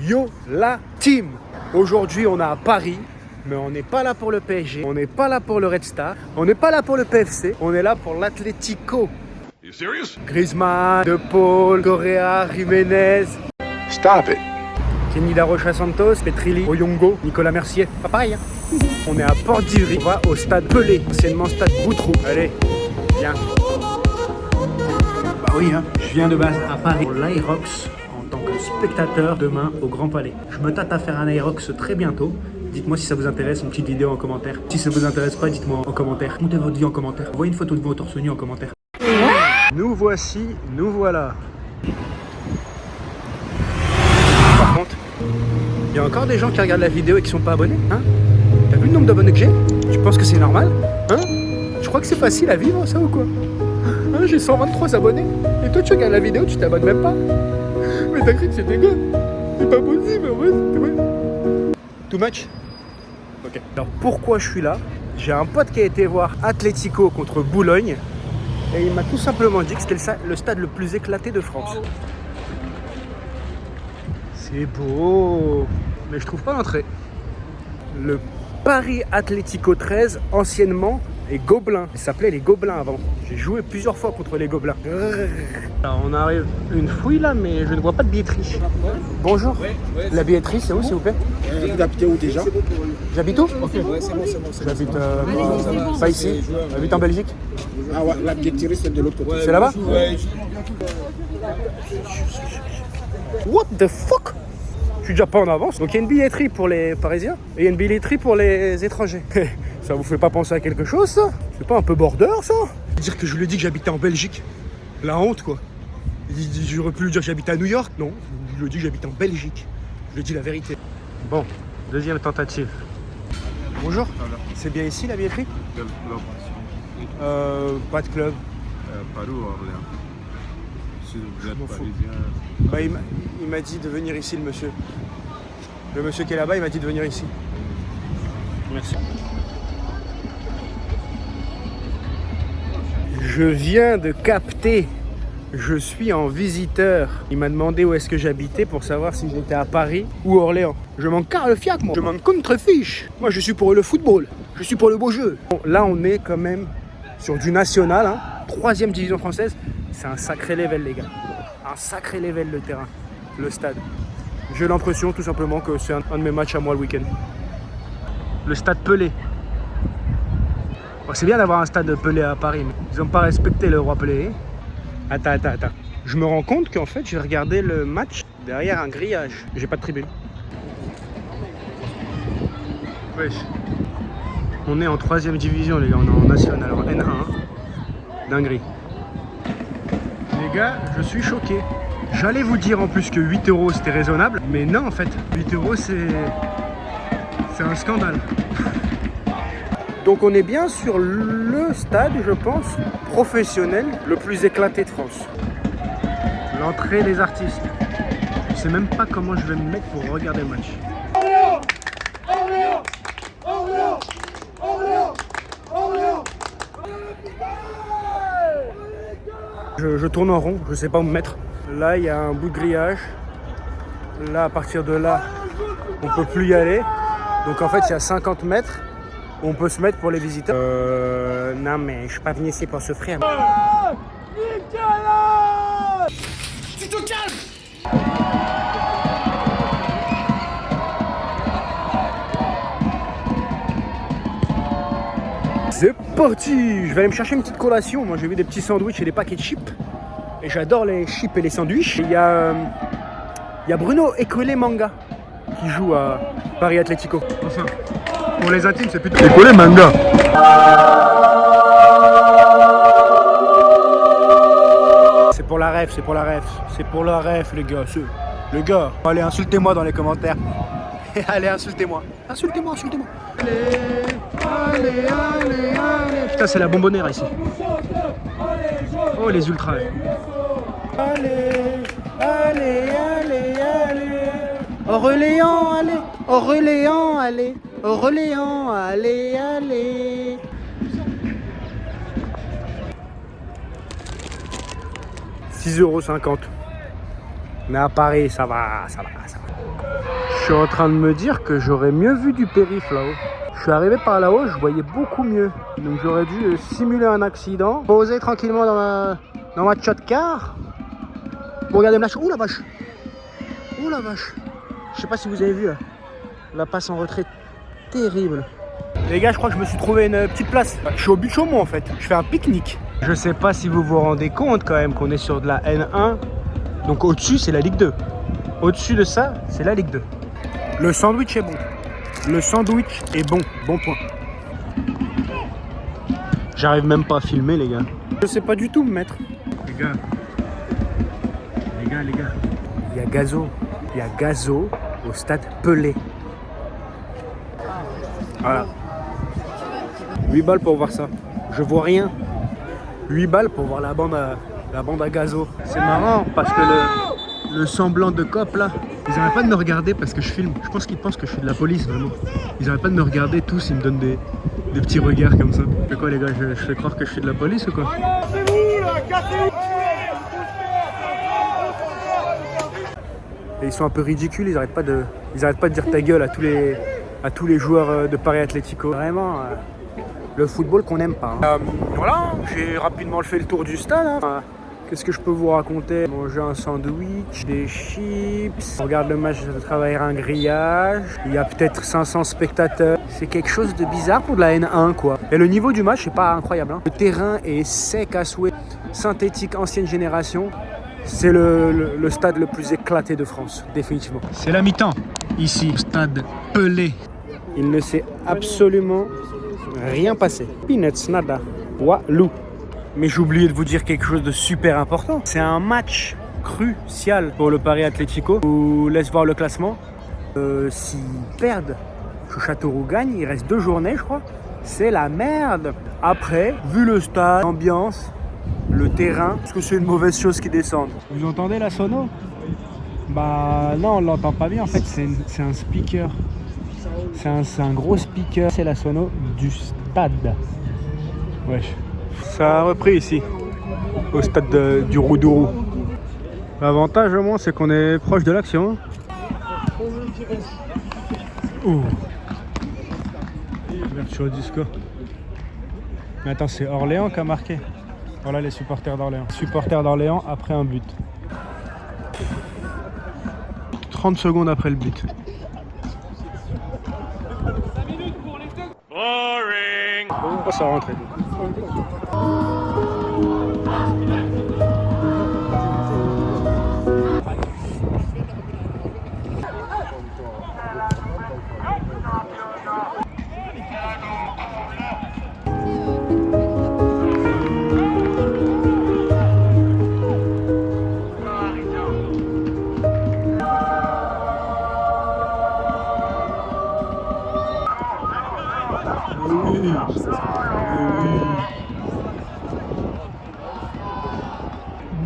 Yo la team. Aujourd'hui on est à Paris, mais on n'est pas là pour le PSG, on n'est pas là pour le Red Star, on n'est pas là pour le PFC, on est là pour l'Atlético. You serious? Griezmann, De Paul, Correa, Jiménez, Stop it. Kenny Da Rocha Santos, Petrilli, Oyongo, Nicolas Mercier. Pas pareil hein. On est à Porte d'Ivry, on va au stade Pelé, anciennement stade Boutroux. Allez, viens. Bah oui hein, je viens de base à Paris pour l'Aerox en tant que spectateur demain au Grand Palais. Je me tâte à faire un Aerox très bientôt. Dites-moi si ça vous intéresse, une petite vidéo en commentaire. Si ça vous intéresse pas, dites-moi en commentaire. Montez votre vie en commentaire. Envoyez une photo de vous au torse nu en commentaire. Nous voici, nous voilà. Par contre, il y a encore des gens qui regardent la vidéo et qui sont pas abonnés, hein? T'as vu le nombre d'abonnés que j'ai? Tu penses que c'est normal? Hein? Tu crois que c'est facile à vivre ça ou quoi? Hein, j'ai 123 abonnés. Et toi tu regardes la vidéo, tu t'abonnes même pas? Mais t'as cru que c'était quoi? C'est pas possible, en fait, c'est vrai. Too much? Ok. Alors pourquoi je suis là? J'ai un pote qui a été voir Atlético contre Boulogne. Et il m'a tout simplement dit que c'était le stade le plus éclaté de France. C'est beau, mais je trouve pas l'entrée. Le Paris Atlético 13, anciennement les Gobelins. Il s'appelait les Gobelins avant. J'ai joué plusieurs fois contre les Gobelins. Alors on arrive une fouille là, mais je ne vois pas de billetterie. Bonjour. La billetterie, c'est où s'il vous plaît? Vous habitez où déjà? J'habite où? Ok, ouais, c'est bon, c'est bon. J'habite pas ici. J'habite en Belgique. Ah ouais, la billetterie c'est de l'autre côté. C'est là-bas? Ouais. What the fuck? Je suis déjà pas en avance. Donc il y a une billetterie pour les Parisiens et il y a une billetterie pour les étrangers. Ça vous fait pas penser à quelque chose ça? C'est pas un peu border ça? Dire que je lui ai dit que j'habitais en Belgique. La honte quoi. J'aurais pu lui dire que j'habitais à New York. Non, je lui ai dit que j'habitais en Belgique. Je lui ai dit la vérité. Bon, deuxième tentative. Bonjour. C'est bien ici la billetterie? Quel club? Pas de club. Paris ou Orléans? Si vous êtes m'en fous. parisien. Bah, il m'a dit de venir ici, le monsieur. Le monsieur qui est là-bas, il m'a dit de venir ici. Merci. Je viens de capter. Je suis en visiteur. Il m'a demandé où est-ce que j'habitais pour savoir si j'étais à Paris ou Orléans. Je m'en carre le fiac, moi. Je m'en contrefiche. Moi, je suis pour le football. Je suis pour le beau jeu. Bon, là, on est quand même sur du national, hein. 3e division française. C'est un sacré level, les gars. Un sacré level, le terrain, le stade. J'ai l'impression, tout simplement, que c'est un de mes matchs à moi le week-end. Le stade Pelé. Bon, c'est bien d'avoir un stade Pelé à Paris, mais ils n'ont pas respecté le roi Pelé. Attends. Je me rends compte qu'en fait, j'ai regardé le match derrière un grillage. J'ai pas de tribune. Wesh. On est en 3e division, les gars. On est en national, en N1. Dinguerie. Les gars, je suis choqué. J'allais vous dire en plus que 8 € c'était raisonnable, mais non en fait. 8 € c'est un scandale. Donc on est bien sur le stade, je pense, professionnel le plus éclaté de France. L'entrée des artistes. Je sais même pas comment je vais me mettre pour regarder le match. Je tourne en rond, je sais pas où me mettre. Là, il y a un bout de grillage. Là, à partir de là, on peut plus y aller. Donc en fait, il y a 50 mètres où on peut se mettre pour les visiteurs. Non, mais je suis pas venu ici pour souffrir. Tu te calmes! C'est parti! Je vais aller me chercher une petite collation. Moi, j'ai vu des petits sandwichs et des paquets de chips. Et j'adore les chips et les sandwichs. Il y a Bruno Ecolé Manga qui joue à Paris Atlético. Enfin, pour les intimes, c'est plutôt Ecolé Manga. C'est pour la ref, C'est pour la ref, les gars. Les gars, allez, insultez-moi dans les commentaires. Allez, insultez-moi. Insultez-moi. Allez. Putain, c'est la bonbonnière ici. Oh, les ultras. Allez. Orléans, allez. 6,50 €. Mais à Paris, ça va. Je suis en train de me dire que j'aurais mieux vu du périph' là-haut. Je suis arrivé par là-haut, je voyais beaucoup mieux. Donc j'aurais dû simuler un accident, poser tranquillement dans ma tchot car. Bon, regardez me lâcher. Ouh la vache. Ouh la vache. Je sais pas si vous avez vu la passe en retrait terrible. Les gars, je crois que je me suis trouvé une petite place. Je suis au but de Chaumont en fait. Je fais un pique-nique. Je sais pas si vous vous rendez compte quand même qu'on est sur de la N1. Donc au-dessus, c'est la Ligue 2. Au-dessus de ça, c'est la Ligue 2. Le sandwich est bon. Le sandwich est bon. Bon point. J'arrive même pas à filmer, les gars. Je sais pas du tout me mettre. Les gars. Il y a Gazo. Il y a Gazo au stade Pelé. Voilà. 8 balles pour voir ça. Je vois rien. 8 balles pour voir la bande à Gazo. C'est marrant parce que le semblant de cop là, ils n'arrêtent pas de me regarder parce que je filme. Je pense qu'ils pensent que je suis de la police vraiment. Ils n'arrêtent pas de me regarder tous, ils me donnent des petits regards comme ça. C'est quoi les gars, je fais croire que je suis de la police ou quoi? Et ils sont un peu ridicules, ils arrêtent pas de dire ta gueule à tous les joueurs de Paris Atlético. Vraiment, le football qu'on n'aime pas. Voilà, j'ai rapidement fait le tour du stade. Hein. Qu'est-ce que je peux vous raconter? Manger un sandwich, des chips. On regarde le match de travailler un grillage. Il y a peut-être 500 spectateurs. C'est quelque chose de bizarre pour de la N1 quoi. Et le niveau du match, c'est pas incroyable. Hein. Le terrain est sec à souhait, synthétique, ancienne génération. C'est le stade le plus éclaté de France, définitivement. C'est la mi-temps, ici, stade Pelé. Il ne s'est absolument rien passé. Peanuts, nada, walou. Mais j'ai oublié de vous dire quelque chose de super important. C'est un match crucial pour le Paris Atlético. Je vous laisse voir le classement. S'ils perdent, que Châteauroux gagne, il reste 2 journées, je crois. C'est la merde. Après, vu le stade, l'ambiance, le terrain, est-ce que c'est une mauvaise chose qui descende? Vous entendez la sono? Bah non, on l'entend pas bien en fait, c'est un speaker. C'est un gros speaker, c'est la sono du stade. Wesh. Ça a repris ici, au stade du Roudourou. L'avantage au moins c'est qu'on est proche de l'action. Oh. Ouverture du score. Mais attends, c'est Orléans qui a marqué. Voilà les supporters d'Orléans. Supporters d'Orléans après un but. 30 secondes après le but. Boring. On va pas rentrer.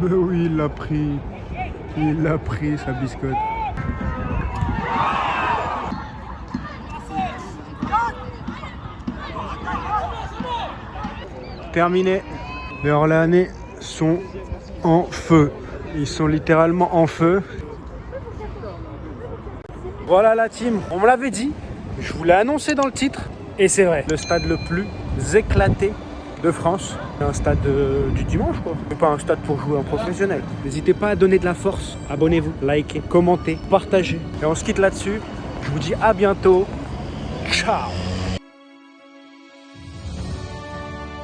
Mais oui, il l'a pris. Il l'a pris, sa biscotte. Terminé. Les Orléanais sont en feu. Ils sont littéralement en feu. Voilà la team. On me l'avait dit. Je vous l'ai annoncé dans le titre. Et c'est vrai. Le stade le plus éclaté de France. Un stade du dimanche quoi. C'est pas un stade pour jouer en professionnel. N'hésitez pas à donner de la force. Abonnez-vous, likez, commentez, partagez. Et on se quitte là-dessus. Je vous dis à bientôt. Ciao.